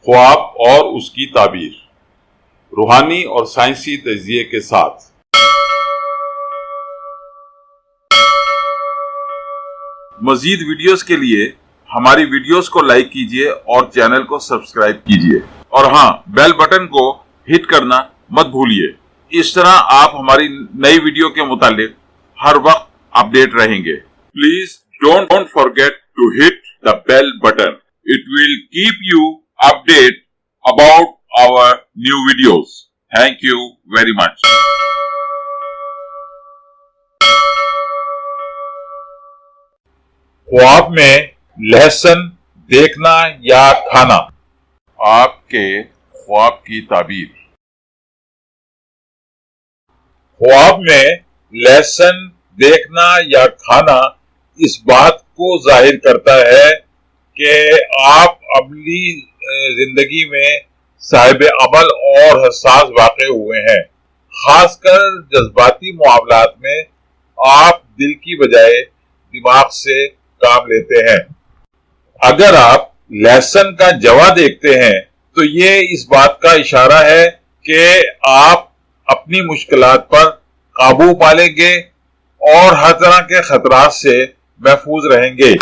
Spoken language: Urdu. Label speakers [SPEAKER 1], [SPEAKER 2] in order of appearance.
[SPEAKER 1] خواب اور اس کی تعبیر، روحانی اور سائنسی تجزیے کے ساتھ۔ مزید ویڈیوز کے لیے ہماری ویڈیوز کو لائک کیجیے اور چینل کو سبسکرائب کیجیے، اور ہاں، بیل بٹن کو ہٹ کرنا مت بھولیے۔ اس طرح آپ ہماری نئی ویڈیو کے متعلق ہر وقت اپڈیٹ رہیں گے۔ Please don't forget to hit the bell button. It will keep you updated about our new videos. Thank you very much. خواب میں لہسن دیکھنا یا کھانا، آپ کے خواب کی تعبیر۔ خواب میں لہسن دیکھنا یا کھانا اس بات کو ظاہر کرتا ہے کہ آپ عملی زندگی میں صاحب عمل اور حساس واقع ہوئے ہیں۔ خاص کر جذباتی معاملات میں آپ دل کی بجائے دماغ سے کام لیتے ہیں۔ اگر آپ لہسن کا جوا دیکھتے ہیں تو یہ اس بات کا اشارہ ہے کہ آپ اپنی مشکلات پر قابو پا لیں گے اور ہر طرح کے خطرات سے محفوظ رہیں گے۔